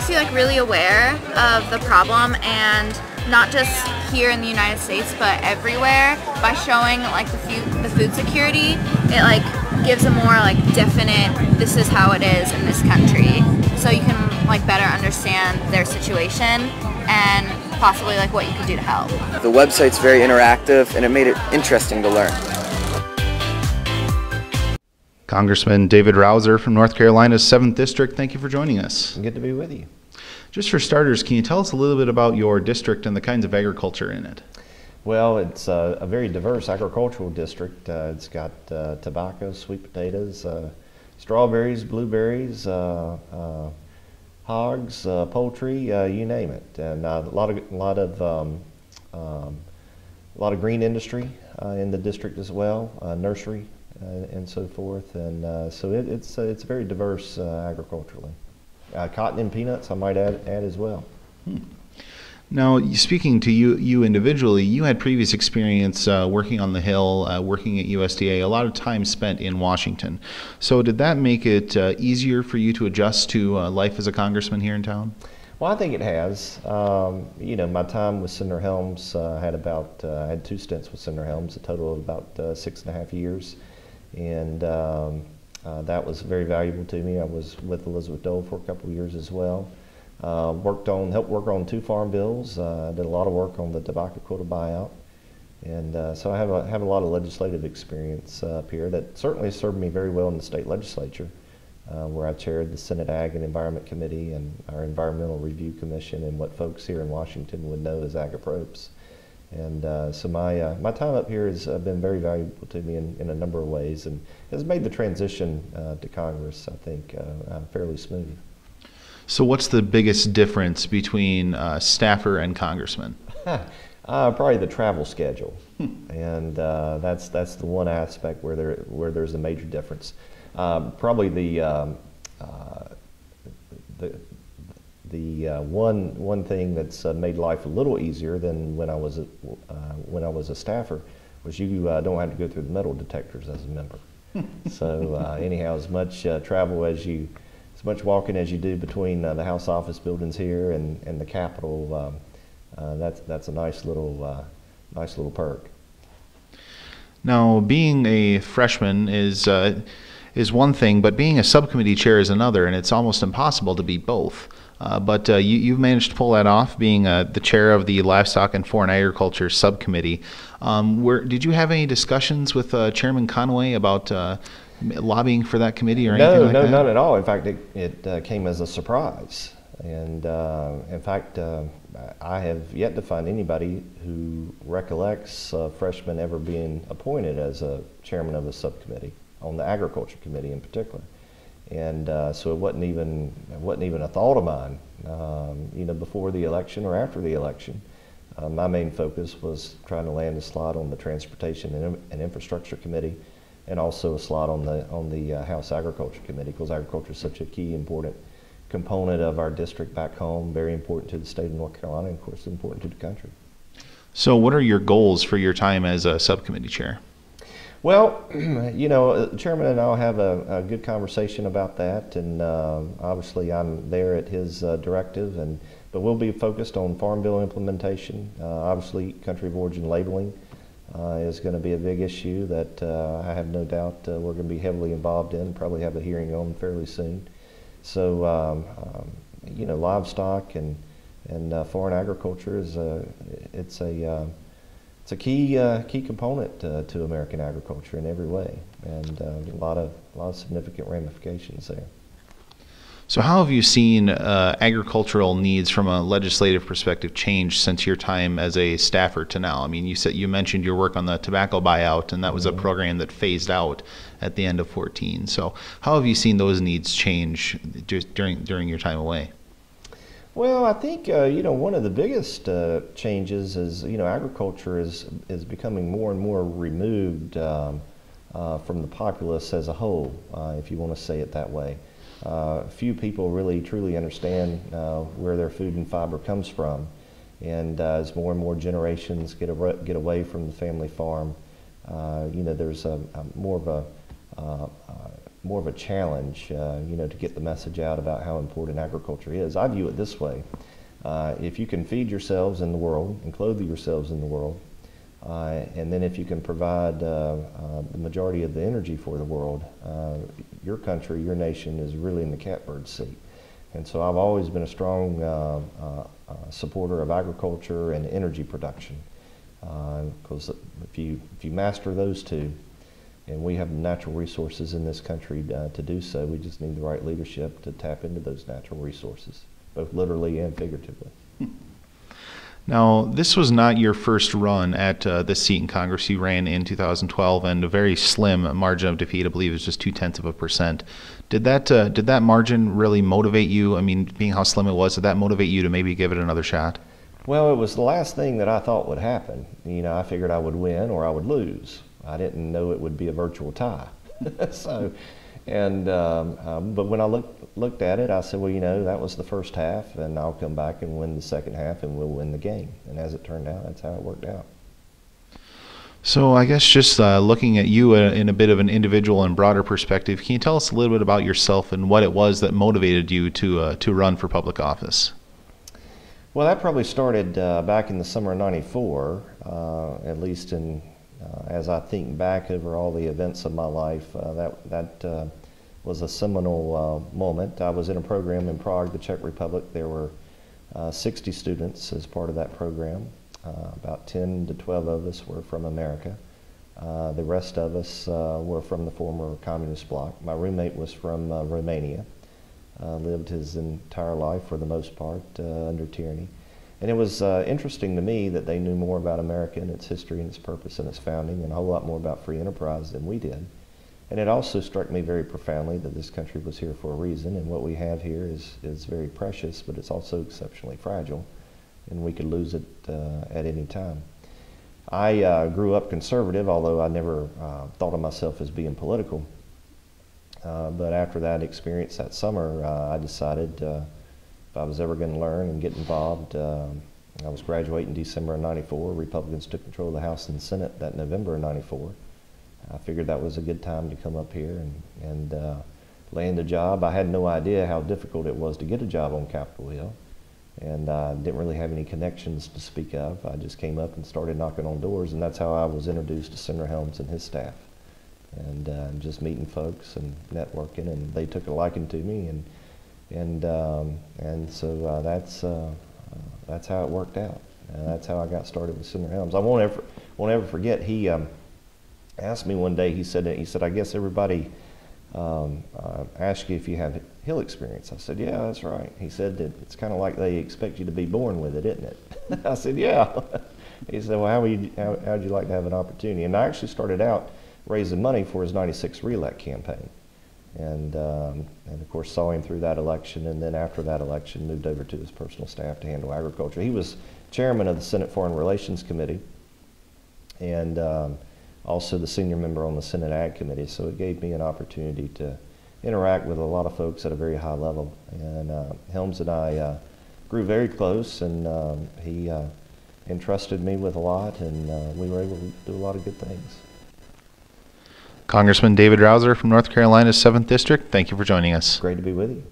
makes you like really aware of the problem, and not just here in the United States but everywhere. By showing like the food security, it like gives a more like definite, this is how it is in this country, so you can like better understand their situation and possibly like what you could do to help. The website's very interactive and it made it interesting to learn. Congressman David Rouzer from North Carolina's 7th District, thank you for joining us. Good to be with you. Just for starters, can you tell us a little bit about your district and the kinds of agriculture in it? Well, it's a very diverse agricultural district. It's got tobacco, sweet potatoes, strawberries, blueberries, hogs, poultry, you name it, and a lot of green industry in the district as well, nursery and so forth, and so it's very diverse agriculturally. Cotton and peanuts, I might add as well. Now, speaking to you individually, you had previous experience working on the Hill, working at USDA, a lot of time spent in Washington. So did that make it easier for you to adjust to life as a congressman here in town? Well, I think it has. You know, my time with Senator Helms, I had 2 stints with Senator Helms, a total of about 6.5 years. And that was very valuable to me. I was with Elizabeth Dole for a couple of years as well. Helped work on 2 farm bills. Did a lot of work on the tobacco quota buyout, and so I have a lot of legislative experience up here that certainly served me very well in the state legislature, where I chaired the Senate Ag and Environment Committee and our Environmental Review Commission, and what folks here in Washington would know as Agri-Pulse. And so my time up here has been very valuable to me in a number of ways, and has made the transition to Congress, I think, fairly smooth. So what's the biggest difference between staffer and congressman? Probably the travel schedule, and that's the one aspect where there's a major difference. Probably the one thing that's made life a little easier than when I was a staffer was you don't have to go through the metal detectors as a member. So anyhow, as much travel as much walking as you do between the House office buildings here and the Capitol, that's a nice little perk. Now, being a freshman is one thing, but being a subcommittee chair is another, and it's almost impossible to be both. But you've managed to pull that off, being the chair of the Livestock and Foreign Agriculture Subcommittee. Did you have any discussions with Chairman Conway about lobbying for that committee or anything like that? No, not at all. In fact, it came as a surprise. And in fact, I have yet to find anybody who recollects a freshman ever being appointed as a chairman of a subcommittee, on the Agriculture Committee in particular. And so it wasn't even a thought of mine, you know, before the election or after the election. My main focus was trying to land a slot on the Transportation and Infrastructure Committee, and also a slot on the House Agriculture Committee, because agriculture is such a key, important component of our district back home, very important to the state of North Carolina, and of course important to the country. So what are your goals for your time as a subcommittee chair? Well, you know, the chairman and I will have a good conversation about that, and obviously I'm there at his directive, but we'll be focused on farm bill implementation. Obviously, country of origin labeling is going to be a big issue that I have no doubt we're going to be heavily involved in, probably have a hearing on fairly soon. So, you know, livestock and foreign agriculture is it's a key component to American agriculture in every way, and a lot of significant ramifications there. So how have you seen agricultural needs from a legislative perspective change since your time as a staffer to now? I mean, you mentioned your work on the tobacco buyout, and that was a program that phased out at the end of 2014. So how have you seen those needs change during your time away? Well, I think you know, one of the biggest changes is, you know, agriculture is becoming more and more removed from the populace as a whole, if you want to say it that way. Few people really truly understand where their food and fiber comes from, and as more and more generations get away from the family farm, you know, there's more more of a challenge, to get the message out about how important agriculture is. I view it this way. If you can feed yourselves in the world and clothe yourselves in the world, and then if you can provide the majority of the energy for the world, your country, your nation is really in the catbird seat. And so I've always been a strong supporter of agriculture and energy production, because if you master those two, and we have natural resources in this country to do so, we just need the right leadership to tap into those natural resources, both literally and figuratively. Now, this was not your first run at this seat in Congress. You ran in 2012, and a very slim margin of defeat. I believe it was just 0.2%. Did that margin really motivate you? I mean, being how slim it was, did that motivate you to maybe give it another shot? Well, it was the last thing that I thought would happen. I figured I would win or I would lose. I didn't know it would be a virtual tie. So, but when I looked at it, I said, well, that was the first half, and I'll come back and win the second half, and we'll win the game. And as it turned out, that's how it worked out. So I guess just looking at you in a bit of an individual and broader perspective, can you tell us a little bit about yourself and what it was that motivated you to run for public office? Well, that probably started back in the summer of '94, at least as I think back over all the events of my life. That was a seminal moment. I was in a program in Prague, the Czech Republic. There were 60 students as part of that program. About 10 to 12 of us were from America. The rest of us were from the former communist bloc. My roommate was from Romania. Lived his entire life, for the most part, under tyranny. And it was interesting to me that they knew more about America and its history and its purpose and its founding, and a whole lot more about free enterprise than we did. And it also struck me very profoundly that this country was here for a reason, and what we have here is very precious, but it's also exceptionally fragile, and we could lose it at any time. I grew up conservative, although I never thought of myself as being political. But after that experience that summer, I decided if I was ever going to learn and get involved. I was graduating December of '94. Republicans took control of the House and the Senate that November of '94. I figured that was a good time to come up here and land a job. I had no idea how difficult it was to get a job on Capitol Hill, and I didn't really have any connections to speak of. I just came up and started knocking on doors, and that's how I was introduced to Senator Helms and his staff. And just meeting folks and networking, and they took a liking to me, and so that's how it worked out. That's how I got started with Senator Helms. I won't ever forget. He asked me one day. He said, I guess everybody asks you if you have Hill experience. I said, yeah, that's right. He said that it's kind of like they expect you to be born with it, isn't it? I said, yeah. He said, well, how'd you like to have an opportunity? And I actually started out raising money for his '96 re-elect campaign, and of course saw him through that election, and then after that election moved over to his personal staff to handle agriculture. He was chairman of the Senate Foreign Relations Committee, and also the senior member on the Senate Ag Committee, so it gave me an opportunity to interact with a lot of folks at a very high level. And Helms and I grew very close, and he entrusted me with a lot, and we were able to do a lot of good things. Congressman David Rouzer from North Carolina's 7th District, thank you for joining us. Great to be with you.